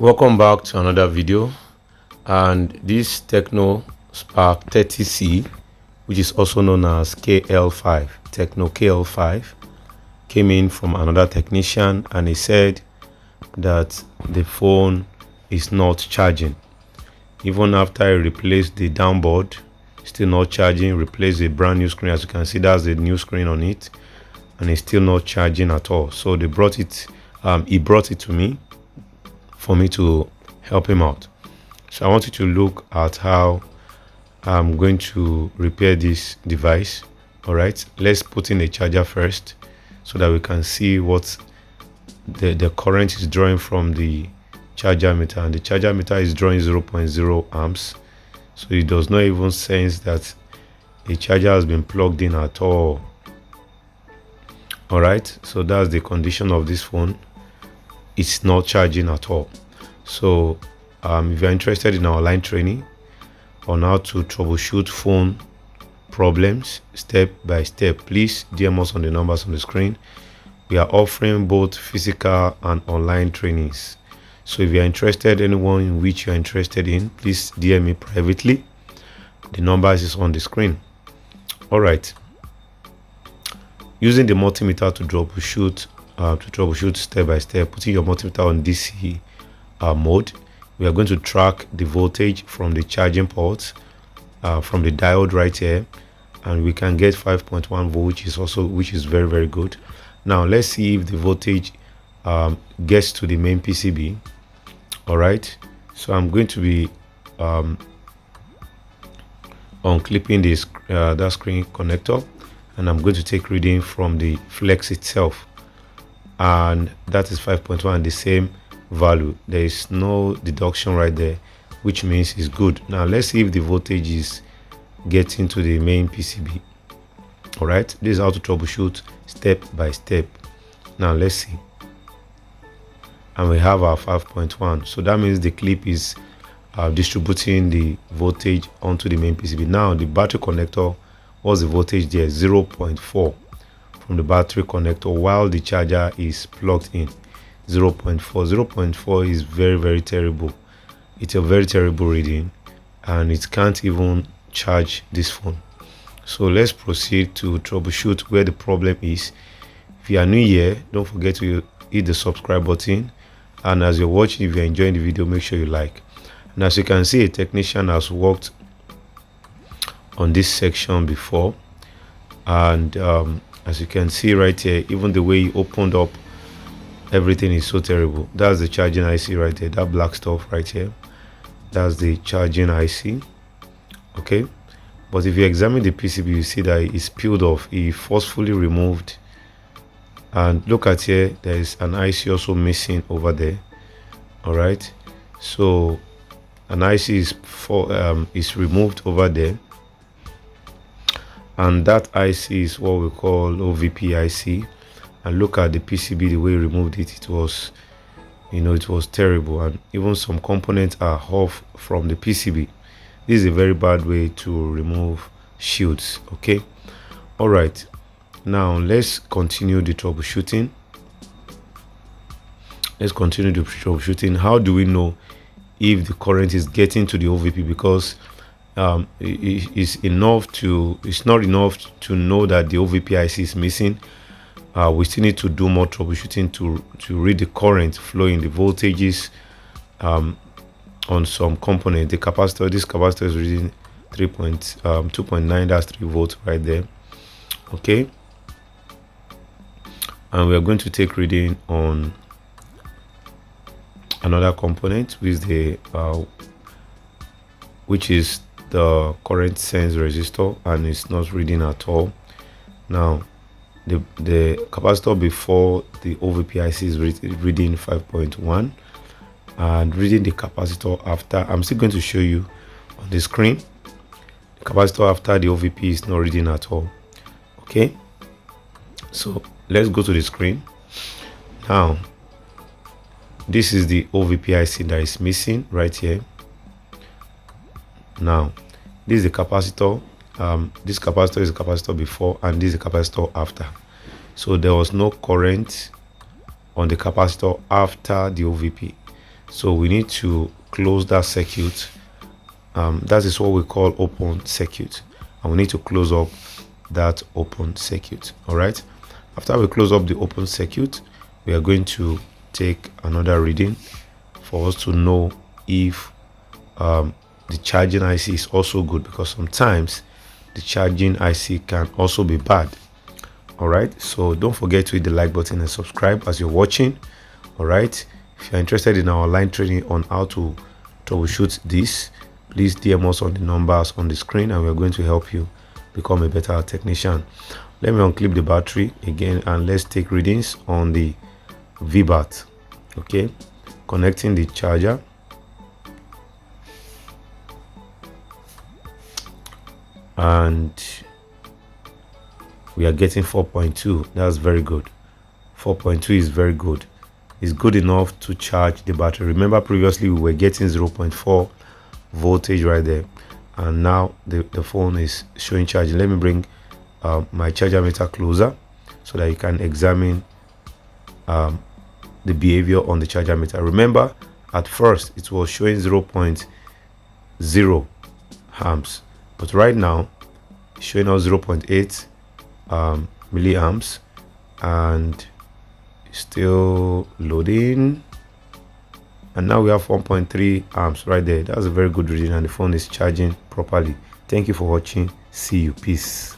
Welcome back to another video, and this Tecno Spark 30C, which is also known as KL5, Tecno KL5, came in from another technician, and he said that the phone is not charging. Even after I replaced the downboard, still not charging. Replaced a brand new screen. As you can see, that's the new screen on it, and it's still not charging at all. So they brought it, he brought it to me for me to help him out. So I want you to look at how I'm going to repair this device. All right, let's put in a charger first so that we can see what the current is drawing from the charger meter, and the charger meter is drawing 0.0 amps, so it does not even sense that a charger has been plugged in at all. All right, so that's the condition of this phone. It's not charging at all. So if you're interested in our online training on how to troubleshoot phone problems step by step, please DM us on the numbers on the screen. We are offering both physical and online trainings. So if you're interested, anyone in which you're interested in, please DM me privately. The numbers is on the screen. All right, using the multimeter to troubleshoot step by step, putting your multimeter on DC mode, we are going to track the voltage from the charging ports, from the diode right here, and we can get 5.1 volts, which is very, very good. Now let's see if the voltage gets to the main PCB. All right, so I'm going to be unclipping this that screen connector, and I'm going to take reading from the flex itself, and that is 5.1, the same value. There is no deduction right there, which means it's good. Now let's see if the voltage is getting to the main PCB. All right, this is how to troubleshoot step by step. Now let's see, and we have our 5.1, so that means the clip is distributing the voltage onto the main PCB. Now the battery connector, what's the voltage there? 0.4 from the battery connector, while the charger is plugged in. 0.4. 0.4 is very, very terrible. It's a very terrible reading, and it can't even charge this phone. So let's proceed to troubleshoot where the problem is. If you are new here, don't forget to hit the subscribe button, and as you're watching, if you're enjoying the video, make sure you like. And as you can see, a technician has worked on this section before, and as you can see right here, even the way he opened up, everything is so terrible. That's the charging IC right there, that black stuff right here, that's the charging IC. Okay, but if you examine the PCB, you see that it's peeled off. He forcefully removed, and look at here, there is an IC also missing over there. All right, so an IC is removed over there, and that IC is what we call OVP IC. And look at the PCB, the way he removed it, it was terrible, and even some components are off from the PCB. This is a very bad way to remove shields. Okay, all right, now let's continue the troubleshooting. How do we know if the current is getting to the OVP? Because it's not enough to know that the OVP IC is missing. We still need to do more troubleshooting to read the current flowing, the voltages on some component. The capacitor, this capacitor is reading 2.9, that's 3 volts right there. Okay, and we are going to take reading on another component with which is the current sense resistor, and it's not reading at all. Now the capacitor before the OVP IC is reading 5.1, and reading the capacitor after, I'm still going to show you on the screen. The capacitor after the OVP is not reading at all. Okay, so let's go to the screen. Now this is the OVP IC that is missing right here. Now this is the capacitor. This capacitor is the capacitor before, and this is the capacitor after. So there was no current on the capacitor after the OVP. So we need to close that circuit. That is what we call open circuit, and we need to close up that open circuit. All right, after we close up the open circuit, we are going to take another reading for us to know if the charging IC is also good, because sometimes the charging IC can also be bad. All right, so don't forget to hit the like button and subscribe as you're watching. All right, if you're interested in our online training on how to troubleshoot this, please DM us on the numbers on the screen, and we're going to help you become a better technician. Let me unclip the battery again, and let's take readings on the VBAT. Okay, connecting the charger, and we are getting 4.2. That's very good. 4.2 is very good. It's good enough to charge the battery. Remember, previously we were getting 0.4 voltage right there, and now the phone is showing charging. Let me bring my charger meter closer so that you can examine the behavior on the charger meter. Remember, at first it was showing 0.0 amps, but right now it's showing us 0.8 milliamps, and still loading, and now we have 1.3 amps right there. That's a very good reading, and the phone is charging properly. Thank you for watching. See you. Peace.